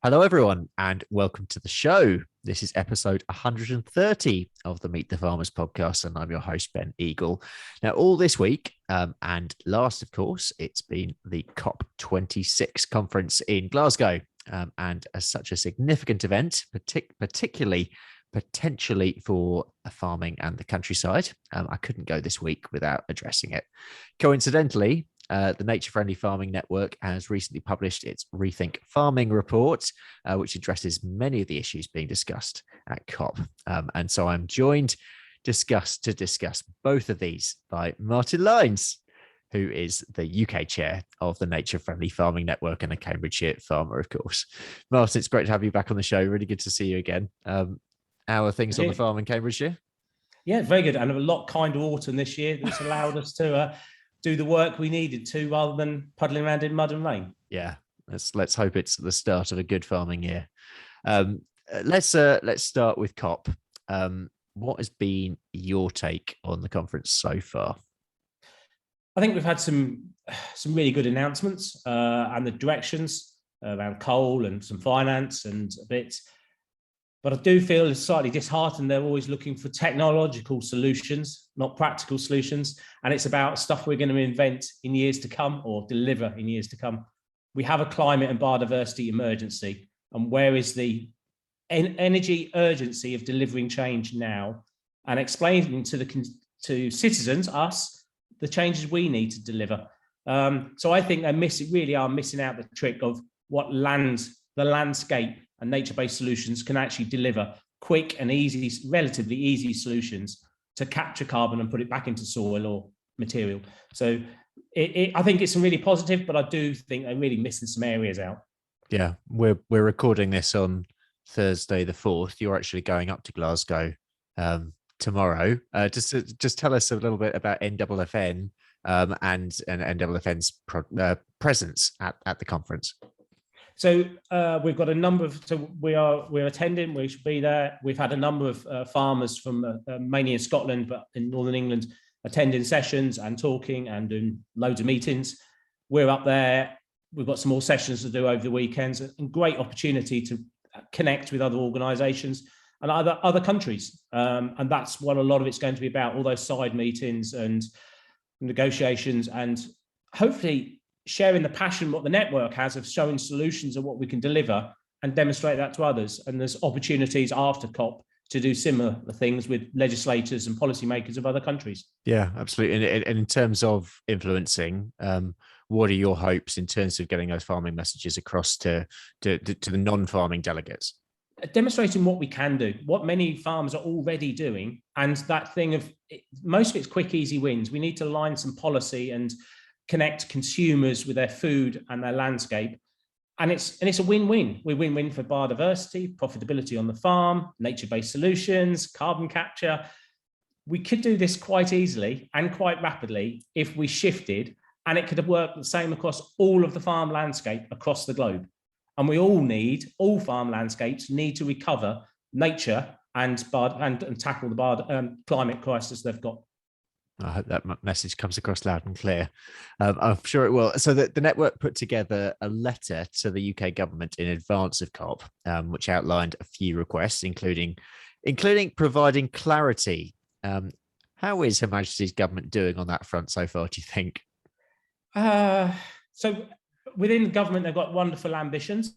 Hello, everyone, and welcome to the show. This is episode 130 of the Meet the Farmers podcast, and I'm your host, Ben Eagle. Now, all this week, and last, of course, it's been the COP26 conference in Glasgow, and as such a significant event, particularly potentially for farming and the countryside. I couldn't go this week without addressing it. Coincidentally, the Nature Friendly Farming Network has recently published its Rethink Farming report, which addresses many of the issues being discussed at COP. And so I'm joined to discuss both of these by Martin Lyons, who is the UK chair of the Nature Friendly Farming Network and a Cambridgeshire farmer, of course. Martin, it's great to have you back on the show. Really good to see you again. How are things on the farm in Cambridgeshire? Yeah, very good. And a lot kinder autumn this year that's allowed us to do the work we needed to rather than puddling around in mud and rain. Yeah, let's hope it's the start of a good farming year. Let's start with COP. What has been your take on the conference so far? I think we've had some really good announcements and the directions around coal and some finance and a bit. But I do feel slightly disheartened. They're always looking for technological solutions, not practical solutions. And it's about stuff we're going to invent in years to come or deliver in years to come. We have a climate and biodiversity emergency. And where is the energy urgency of delivering change now and explaining to citizens, us, the changes we need to deliver? So I think they really are missing out the trick of what the landscape and nature-based solutions can actually deliver quick and easy, relatively easy solutions to capture carbon and put it back into soil or material. So I think it's really positive, but I do think they're really missing some areas out. Yeah, we're recording this on Thursday the 4th. You're actually going up to Glasgow tomorrow. Just tell us a little bit about NFFN and NFFN's presence at the conference. So we've got a number of, we're attending, we should be there. We've had a number of farmers from mainly in Scotland, but in Northern England, attending sessions and talking and doing loads of meetings. We're up there. We've got some more sessions to do over the weekends, and great opportunity to connect with other organisations and other countries. And that's what a lot of it's going to be about, all those side meetings and negotiations, and hopefully sharing the passion what the network has of showing solutions of what we can deliver and demonstrate that to others. And there's opportunities after COP to do similar things with legislators and policymakers of other countries. Yeah, absolutely. And in terms of influencing, what are your hopes in terms of getting those farming messages across to the non-farming delegates? Demonstrating what we can do, what many farmers are already doing, and that thing of most of it's quick, easy wins. We need to align some policy and connect consumers with their food and their landscape. And it's a win-win. We win-win for biodiversity, profitability on the farm, nature-based solutions, carbon capture. We could do this quite easily and quite rapidly if we shifted, and it could have worked the same across all of the farm landscape across the globe. And all farm landscapes need to recover nature and tackle the climate crisis they've got. I hope that message comes across loud and clear. I'm sure it will. So the network put together a letter to the UK government in advance of COP, which outlined a few requests, including providing clarity. How is Her Majesty's government doing on that front so far, do you think? So within the government, they've got wonderful ambitions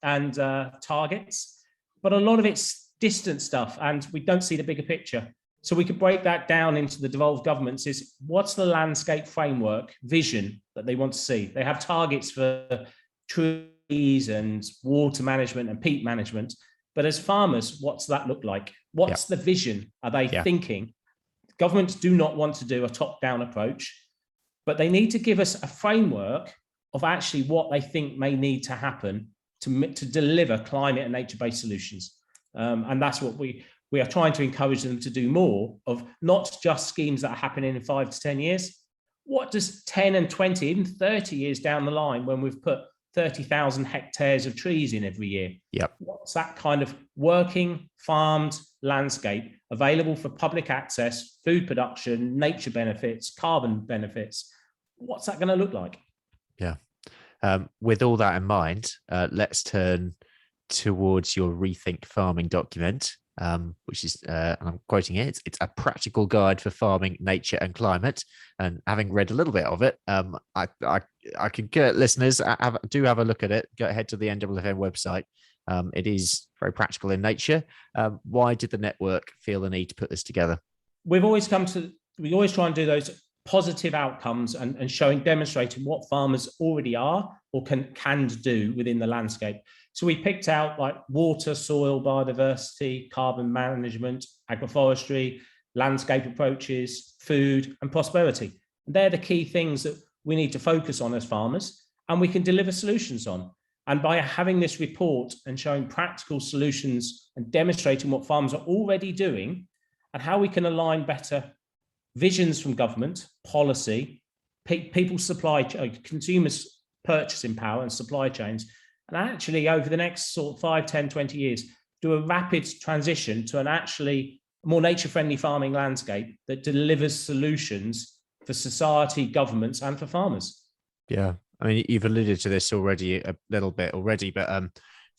and targets, but a lot of it's distant stuff, and we don't see the bigger picture. So we could break that down into the devolved governments is what's the landscape framework vision that they want to see? They have targets for trees and water management and peat management. But as farmers, what's that look like? What's the vision? Are they thinking? Governments do not want to do a top-down approach, but they need to give us a framework of actually what they think may need to happen to deliver climate and nature-based solutions. And that's what we are trying to encourage them to do more of, not just schemes that are happening in 5 to 10 years. What does 10 and 20, even 30 years down the line, when we've put 30,000 hectares of trees in every year? What's that kind of working farmed landscape available for public access, food production, nature benefits, carbon benefits? What's that going to look like? With all that in mind, let's turn towards your Rethink Farming document, which is, and I'm quoting it, it's a practical guide for farming, nature, and climate. And having read a little bit of it, I can get listeners do have a look at it. Go ahead to the NFFN website. It is very practical in nature. Why did the network feel the need to put this together? We always try and do those positive outcomes and demonstrating what farmers already are or can do within the landscape. So we picked out like water, soil, biodiversity, carbon management, agroforestry, landscape approaches, food, and prosperity. They're the key things that we need to focus on as farmers, and we can deliver solutions on. And by having this report and showing practical solutions and demonstrating what farmers are already doing and how we can align better visions from government, policy, people's consumers' purchasing power and supply chains, and actually over the next sort of 5, 10, 20 years, do a rapid transition to an actually more nature-friendly farming landscape that delivers solutions for society, governments, and for farmers. Yeah, I mean, you've alluded to this already a little bit but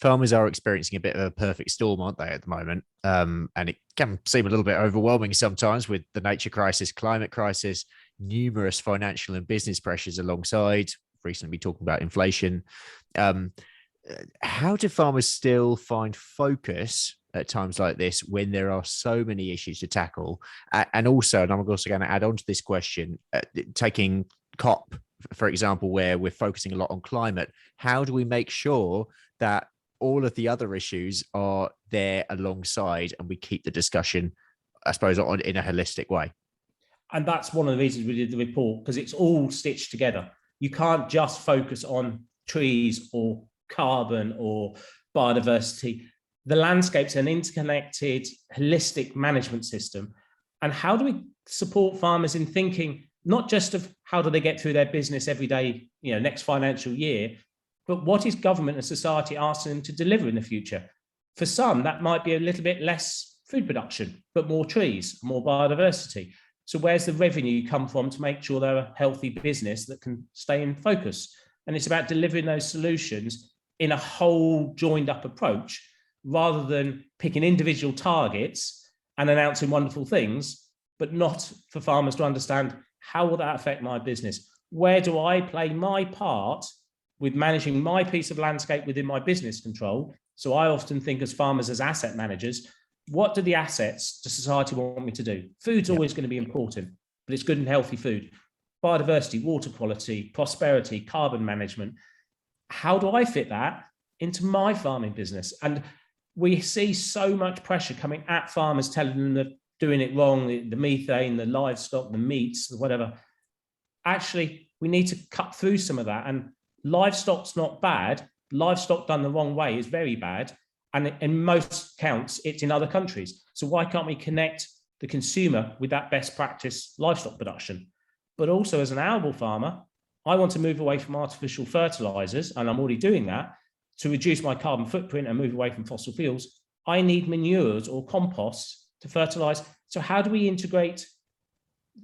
farmers are experiencing a bit of a perfect storm, aren't they, at the moment? And it can seem a little bit overwhelming sometimes with the nature crisis, climate crisis, numerous financial and business pressures alongside. Recently, talking about inflation. How do farmers still find focus at times like this when there are so many issues to tackle? And also, and I'm also going to add on to this question, taking COP, for example, where we're focusing a lot on climate, how do we make sure that all of the other issues are there alongside and we keep the discussion, I suppose, in a holistic way? And that's one of the reasons we did the report, because it's all stitched together. You can't just focus on trees or carbon or biodiversity. The landscape's an interconnected, holistic management system. And how do we support farmers in thinking not just of how do they get through their business every day, next financial year, but what is government and society asking them to deliver in the future? For some, that might be a little bit less food production, but more trees, more biodiversity. So where's the revenue come from to make sure they're a healthy business that can stay in focus? And it's about delivering those solutions in a whole joined up approach, rather than picking individual targets and announcing wonderful things, but not for farmers to understand how will that affect my business? Where do I play my part with managing my piece of landscape within my business control? So I often think as farmers, as asset managers, what do the assets to society want me to do? Food's always going to be important, but it's good and healthy food. Biodiversity, water quality, prosperity, carbon management. How do I fit that into my farming business? And we see so much pressure coming at farmers, telling them they're doing it wrong, the methane, the livestock, the meats, the whatever. Actually, we need to cut through some of that. And livestock's not bad. Livestock done the wrong way is very bad. And in most counts, it's in other countries. So why can't we connect the consumer with that best practice livestock production? But also as an arable farmer, I want to move away from artificial fertilizers, and I'm already doing that, to reduce my carbon footprint and move away from fossil fuels. I need manures or compost to fertilize. So how do we integrate,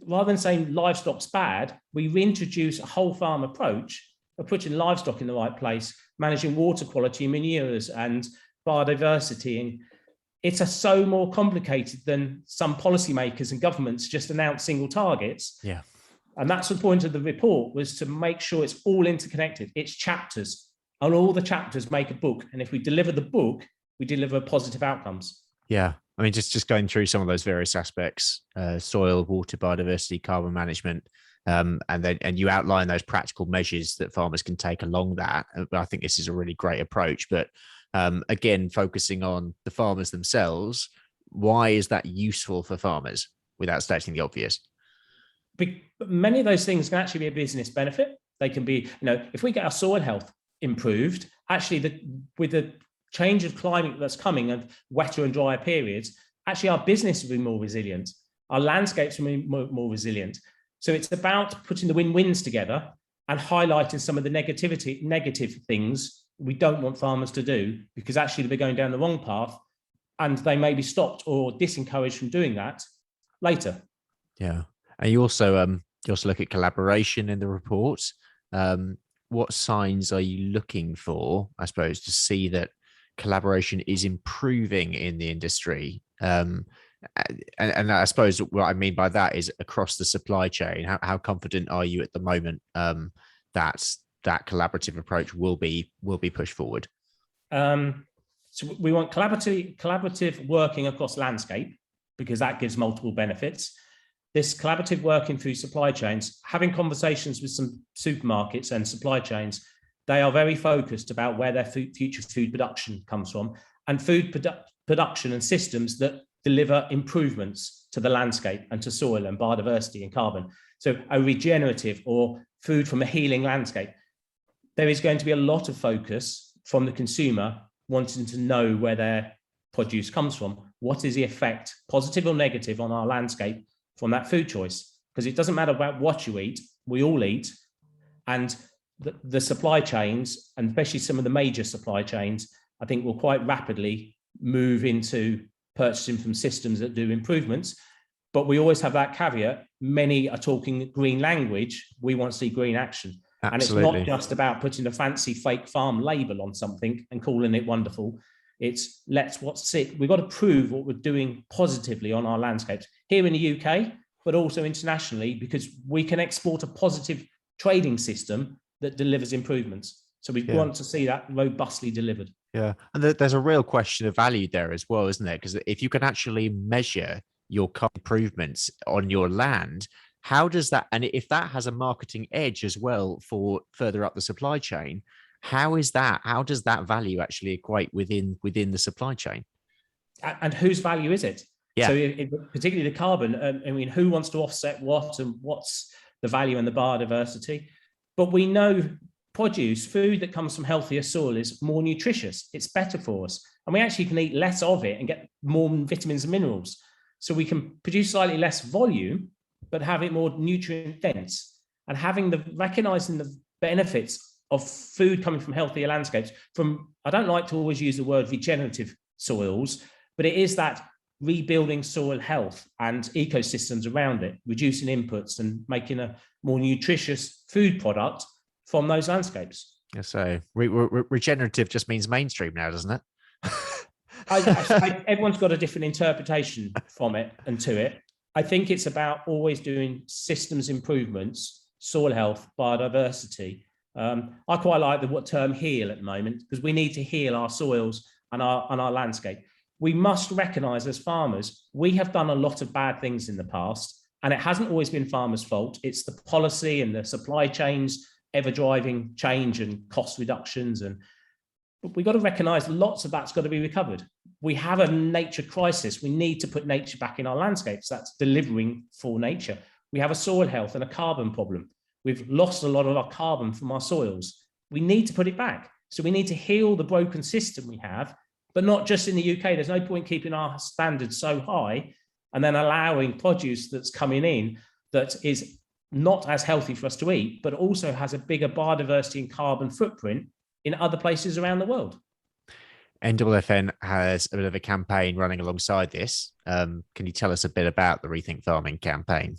rather than saying livestock's bad, we reintroduce a whole farm approach of putting livestock in the right place, managing water quality, manures, and biodiversity. And it's so more complicated than some policymakers and governments just announce single targets. Yeah. And that's the point of the report, was to make sure it's all interconnected. It's chapters, and all the chapters make a book. And if we deliver the book, we deliver positive outcomes. Yeah. I mean, just going through some of those various aspects, soil, water, biodiversity, carbon management, and you outline those practical measures that farmers can take along that. I think this is a really great approach. But again, focusing on the farmers themselves, why is that useful for farmers without stating the obvious? Many of those things can actually be a business benefit. They can be, if we get our soil health improved, actually with the change of climate that's coming and wetter and drier periods, actually our business will be more resilient. Our landscapes will be more resilient. So it's about putting the win-wins together and highlighting some of the negative things we don't want farmers to do, because actually they're going down the wrong path and they may be stopped or disencouraged from doing that later. Yeah. And you also look at collaboration in the report. What signs are you looking for, I suppose, to see that collaboration is improving in the industry. And I suppose what I mean by that is across the supply chain. How confident are you at the moment that that collaborative approach will be pushed forward? So we want collaborative working across landscape, because that gives multiple benefits. This collaborative working through supply chains, having conversations with some supermarkets and supply chains, they are very focused about where their future food production comes from, and food production and systems that deliver improvements to the landscape and to soil and biodiversity and carbon. So a regenerative or food from a healing landscape. There is going to be a lot of focus from the consumer wanting to know where their produce comes from. What is the effect, positive or negative, on our landscape from that food choice? Because it doesn't matter about what you eat, we all eat. And the supply chains, and especially some of the major supply chains, I think will quite rapidly move into purchasing from systems that do improvements. But we always have that caveat. Many are talking green language. We want to see green action. Absolutely. And it's not just about putting a fancy fake farm label on something and calling it wonderful. It's what's sick. We've got to prove what we're doing positively on our landscapes here in the UK, but also internationally, because we can export a positive trading system that delivers improvements. So we want to see that robustly delivered. Yeah. And there's a real question of value there as well, isn't there? Because if you can actually measure your improvements on your land, how does that, and if that has a marketing edge as well for further up the supply chain, how does that value actually equate within the supply chain? And whose value is it? Yeah. So particularly the carbon, I mean, who wants to offset what, and what's the value and the biodiversity? But we know produce, food that comes from healthier soil, is more nutritious. It's better for us. And we actually can eat less of it and get more vitamins and minerals. So we can produce slightly less volume, but have it more nutrient dense. And recognizing the benefits of food coming from healthier landscapes, I don't like to always use the word regenerative soils, but it is that rebuilding soil health and ecosystems around it, reducing inputs and making a more nutritious food product from those landscapes. So regenerative just means mainstream now, doesn't it? Everyone's got a different interpretation from it and to it. I think it's about always doing systems improvements, soil health, biodiversity. I quite like the term heal at the moment, because we need to heal our soils and our landscape. We must recognize as farmers, we have done a lot of bad things in the past, and it hasn't always been farmers' fault. It's the policy and the supply chains ever driving change and cost reductions. But we've got to recognize lots of that's got to be recovered. We have a nature crisis. We need to put nature back in our landscapes. That's delivering for nature. We have a soil health and a carbon problem. We've lost a lot of our carbon from our soils. We need to put it back. So we need to heal the broken system we have, but not just in the UK. There's no point keeping our standards so high and then allowing produce that's coming in that is not as healthy for us to eat, but also has a bigger biodiversity and carbon footprint in other places around the world. NFFN has a bit of a campaign running alongside this. Can you tell us a bit about the Rethink Farming campaign?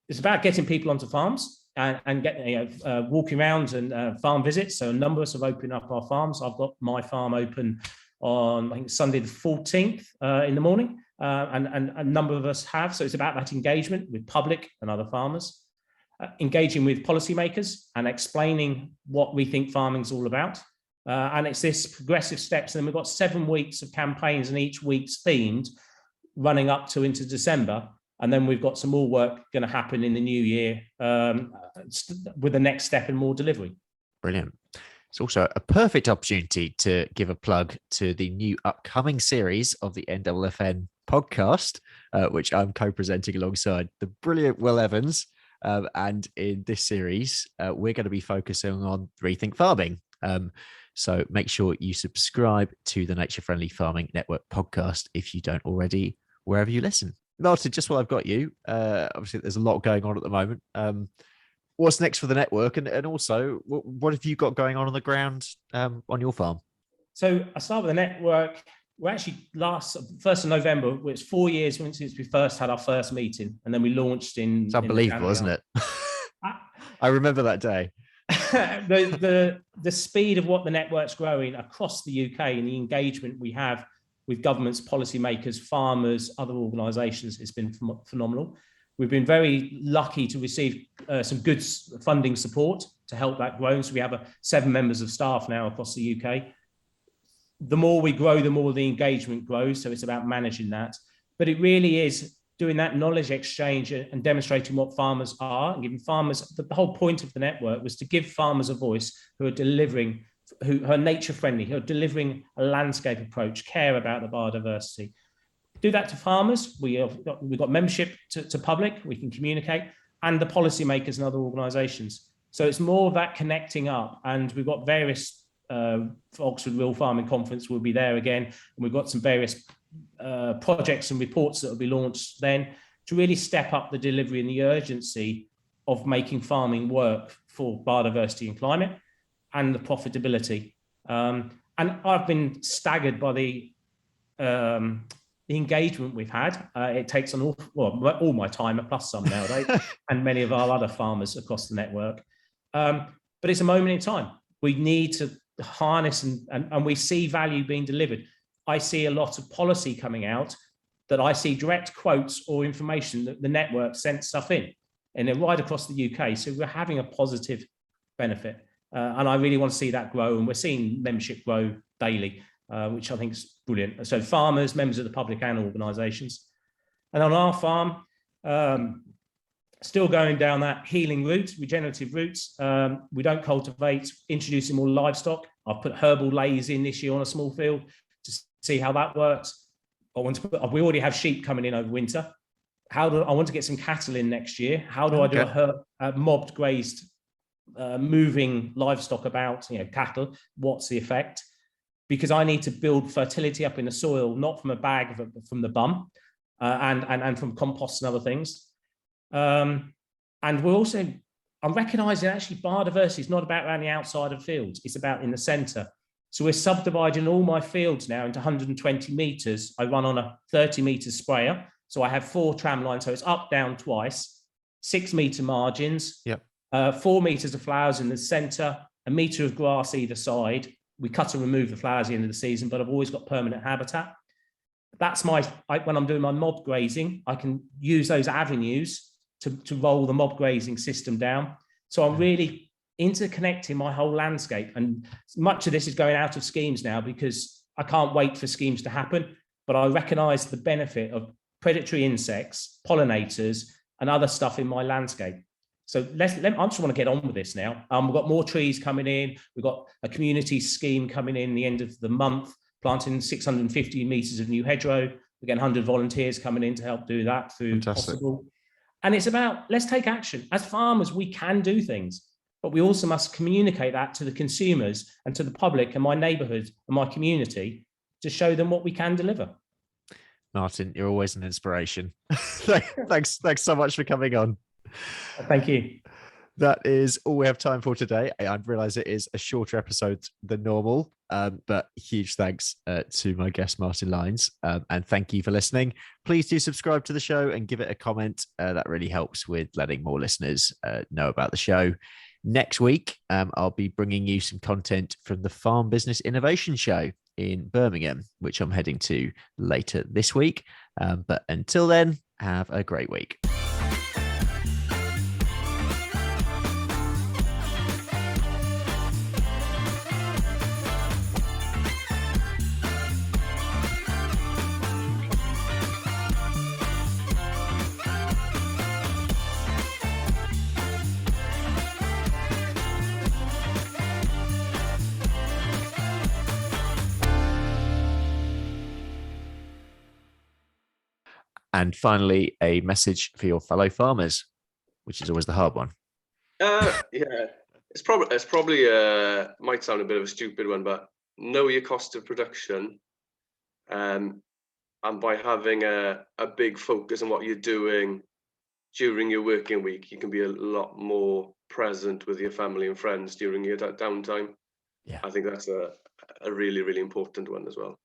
It's about getting people onto farms and getting walking around and farm visits. So a number of us have opened up our farms. I've got my farm open on, I think, Sunday the 14th in the morning, and a number of us have. So it's about that engagement with public and other farmers, engaging with policymakers and explaining what Rethink Farming is all about. And it's this progressive steps. And then we've got 7 weeks of campaigns, and each week's themed, running up to into December. And then we've got some more work going to happen in the new year with the next step and more delivery. Brilliant. It's also a perfect opportunity to give a plug to the new upcoming series of the NFFN podcast, which I'm co-presenting alongside the brilliant Will Evans. And in this series, we're going to be focusing on Rethink Farming. So make sure you subscribe to the Nature Friendly Farming Network podcast if you don't already, wherever you listen. Martin, just while I've got you, obviously there's a lot going on at the moment. What's next for the network? And also, what have you got going on the ground on your farm? So I start with the network. We're actually 1st of November, it's 4 years since we first had our first meeting, and then we launched in... It's unbelievable, isn't it? I remember that day. the speed of what the network's growing across the UK and the engagement we have with governments, policymakers, farmers, other organisations has been phenomenal. We've been very lucky to receive some good funding support to help that grow. So we have 7 members of staff now across the UK. The more we grow, the more the engagement grows. So it's about managing that. But it really is doing that knowledge exchange and demonstrating what farmers are and giving farmers, the whole point of the network was to give farmers a voice who are delivering, who are nature friendly, who are delivering a landscape approach, care about the biodiversity. Do that to farmers. We've got membership to public, we can communicate, and the policymakers and other organisations. So it's more of that connecting up, and we've got various, Oxford Real Farming Conference will be there again, and we've got some various projects and reports that will be launched then to really step up the delivery and the urgency of making farming work for biodiversity and climate and the profitability. And I've been staggered by the engagement we've had. It takes all my time plus some nowadays, and many of our other farmers across the network. But it's a moment in time. We need to harness and we see value being delivered. I see a lot of policy coming out that I see direct quotes or information that the network sent stuff in, and they're right across the UK. So we're having a positive benefit. And I really want to see that grow. And we're seeing membership grow daily, which I think is brilliant. So farmers, members of the public and organisations. And on our farm, still going down that healing route, regenerative routes. We don't cultivate, introducing more livestock. I've put herbal lays in this year on a small field to see how that works. We already have sheep coming in over winter. I want to get some cattle in next year. How do I do a mobbed grazed, moving livestock about, cattle? What's the effect? Because I need to build fertility up in the soil, not from a bag, but from the bum, and from compost and other things. And I'm recognizing actually biodiversity is not about around the outside of fields, it's about in the center. So we're subdividing all my fields now into 120 meters. I run on a 30 meter sprayer. So I have 4 tram lines. So it's up, down twice, 6 meter margins, 4 meters of flowers in the center, a meter of grass either side. We cut and remove the flowers at the end of the season, but I've always got permanent habitat. That's when I'm doing my mob grazing, I can use those avenues to roll the mob grazing system down. So I'm really interconnecting my whole landscape. And much of this is going out of schemes now because I can't wait for schemes to happen, but I recognize the benefit of predatory insects, pollinators, and other stuff in my landscape. So I just want to get on with this now. We've got more trees coming in. We've got a community scheme coming in the end of the month, planting 650 meters of new hedgerow. We're getting 100 volunteers coming in to help do that through Possible. And it's about, let's take action. As farmers, we can do things, but we also must communicate that to the consumers and to the public and my neighborhood and my community to show them what we can deliver. Martin, you're always an inspiration. Thanks so much for coming on. Thank you. That is all we have time for today. I realize it is a shorter episode than normal, but huge thanks to my guest, Martin Lyons. And thank you for listening. Please do subscribe to the show and give it a comment. That really helps with letting more listeners know about the show. Next week, I'll be bringing you some content from the Farm Business Innovation Show in Birmingham, which I'm heading to later this week. But until then, have a great week. And finally, a message for your fellow farmers, which is always the hard one. Yeah, it's probably might sound a bit of a stupid one, but know your cost of production, and by having a big focus on what you're doing during your working week, you can be a lot more present with your family and friends during your downtime. Yeah, I think that's a really, really important one as well.